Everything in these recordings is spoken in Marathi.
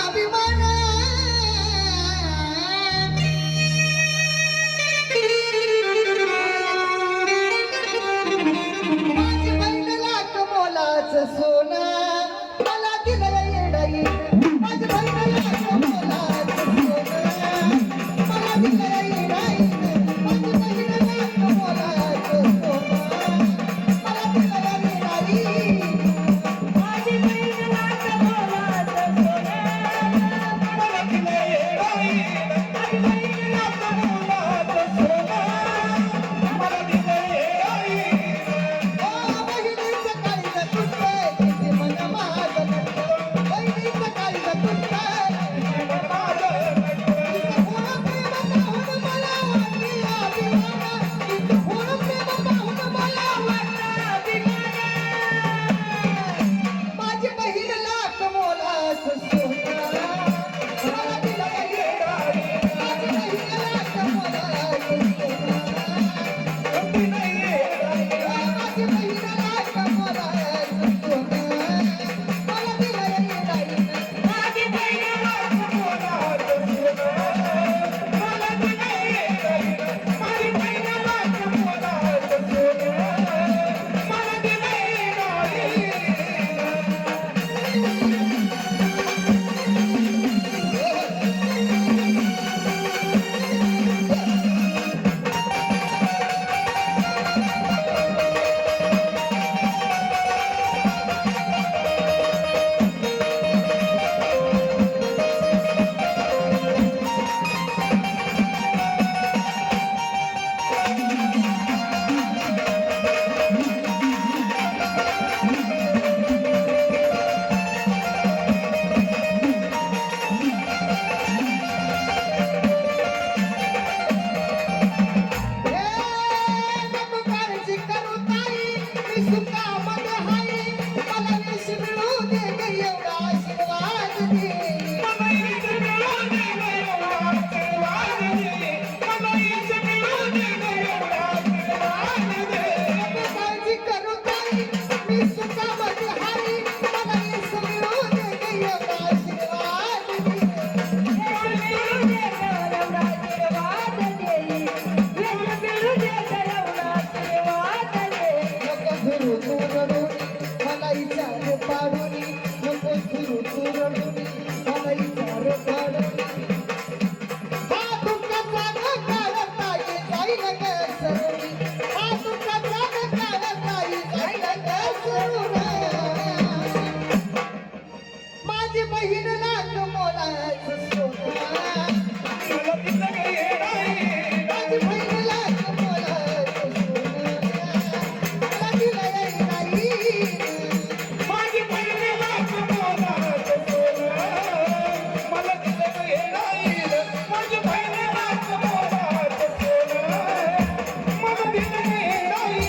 अभिमान माझी बहीण लाख मोलाचं सोनं मला दिलं येडाईन माझी बहीण लाख मोलाचं सोनं मला दिलं येडाईन माझी बहीण लाख मोलाचं सोनं मला दिलं येडाईन माझी बहीण लाख मोलाचं सोनं मला दिलं येडाईन माझी बहीण लाख मोलाचं सोनं मला दिलं येडाईन ओ बहिणीचं काळीज तुटलंय किती मन माझं नटलं बहिणीचं काळीज तुटलंय किती मन माझं नटलं तिचं प्रेम पाहून मला वाटली अभिमान तिचं प्रेम पाहून मला वाटलं अभिमान माझी बहीण लाख मोलाचं सोनं मला दिलं येडाईन माझी बहीण लाख मोलाचं सोनं दिलं येडाईन माझी बहीण लाख मोलाचं सोनं मला दिलं येडाईन माझी बहीण लाख मोलाचं सोनं मला दिलं येडाईन माझी बहीण लाख मोलाचं सोनं मला दिलं नको काळजी करू ताई मी सुखामध्ये हाय मला यश मिळू दे ग एवढा आशीर्वाद दे मला यश मिळू दे ग एवढा आशीर्वाद दे मला यश मिळू दे ग एवढा आशीर्वाद दे नको काळजी करू ताई मी सुखामध्ये हाय मला यश मिळू दे ग एवढा आशीर्वाद दे यश मिळू दे ग एवढा आशीर्वाद दे यश मिळू दे ग एवढा आशीर्वाद दे नको फिरू तू रडून मला विचार पाडून नको फिरू तू रडून मला विचार पाडून हा दुःखाचा काढता जाईल ग सरून हा दुःखाचा काढता जाईल ग सरून माझी बहीण लाख मोलाचं सोनं मला दिलं येडाईन माझी बहीण लाख मोलाचं सोनं मला दिलं येडाईन माझी बहीण लाख मोलाचं सोनं मला दिलं येडाईन माझी बहीण लाख मोलाचं सोनं मला दिलं येडाईन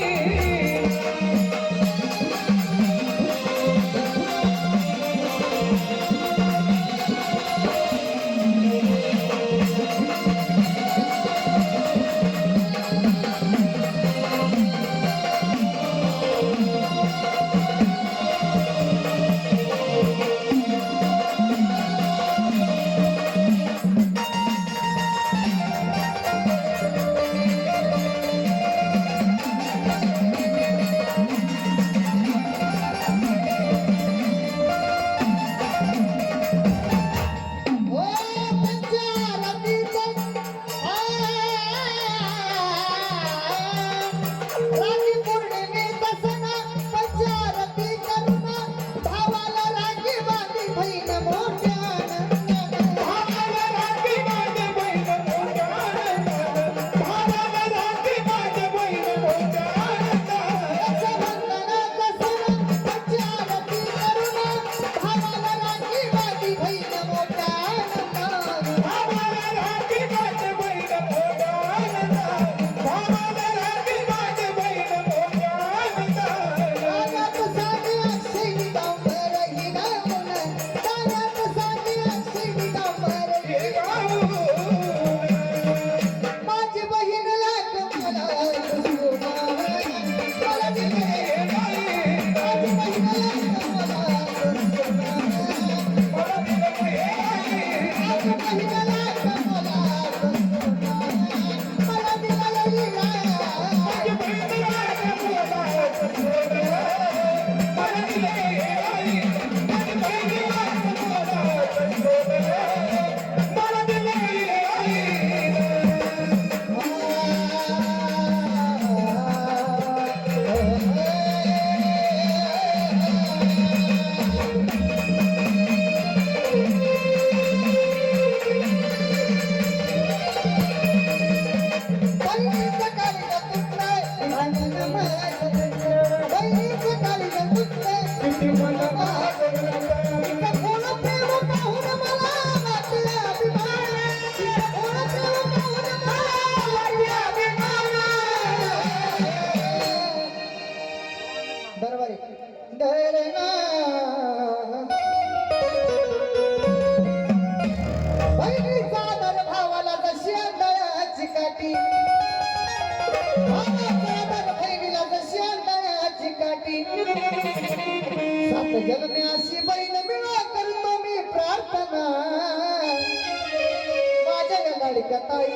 लाडक्या ताई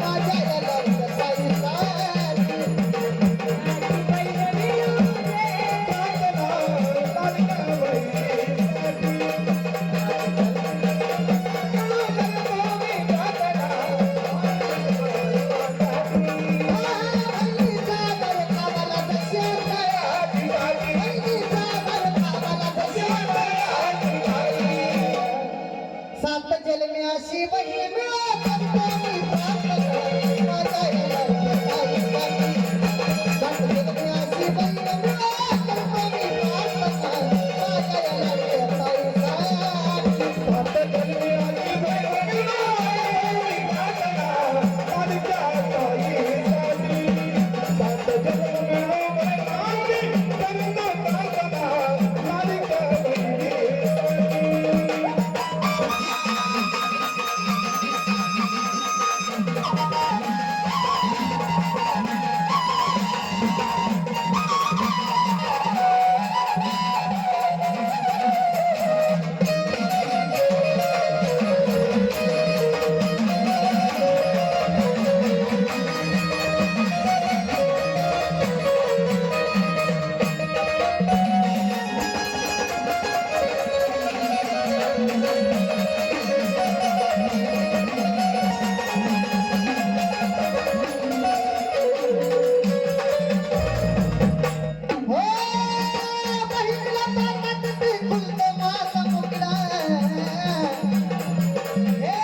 माझ्या या लाडक्या ताईसाठी सात जन्मी अशी बहीण मिळो करतो मी प्रार्थना माझ्या या लाडक्या ताईसाठी. सात जन्मी अशी बहीण मिळो करतो मी प्रार्थना माझ्या या लाडक्या ताईसाठी. सात जन्मी अशी बहीण मिळो मी प्रार्थना लाडक्या ताईसाठी. सात जन्म मिळो बहिणी करतो प्रार्थना लाडक्या बहिणीसाठी. हो बहिणीला पाटात ते खुलतं माझा मुकडा. हे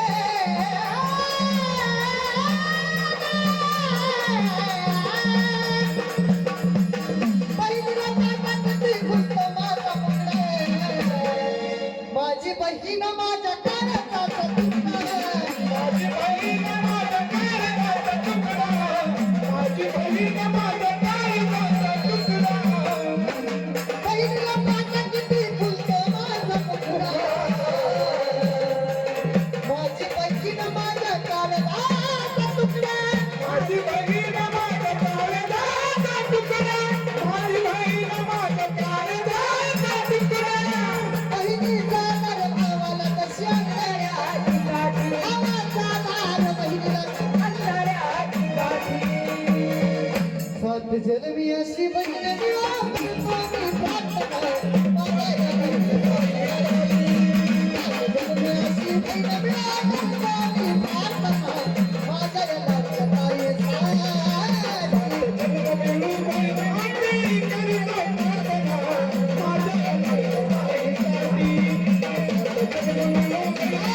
बहिणीला पाटात ते खुलतं माझा मुकडा. माझी बहीण माझ्या कानाचा तुकडा. माझी बहीण माझ्या काळजाचा तुकडा. माझी बहीण माझ्या काळजाचा तुकडा. बहिणीला पाटात ते खुलतं माझा मुकडा. माझी बहीण माझ्या कानाचा तुकडा. माझी बहीण माझ्या काळजाचा तुकडा. माझी बहीण माझ्या काळजाचा तुकडा. बहिणीचा दर भावाला कशी अंधाऱ्या भावाचा दार बहिणीला सात जन्मी अशी बहीण मिळो करतो मी प्रार्थना माझ्या या लाडक्या ताईसाठी. सात जन्मी अशी बहीण मिळो करतो मी प्रार्थना माझ्या या लाडक्या ताईसाठी. जन्म मिळू बहिणी करीतो प्रार्थना माझ्या लाडक्या ताईसाठी. जन्म मिळू बहिणी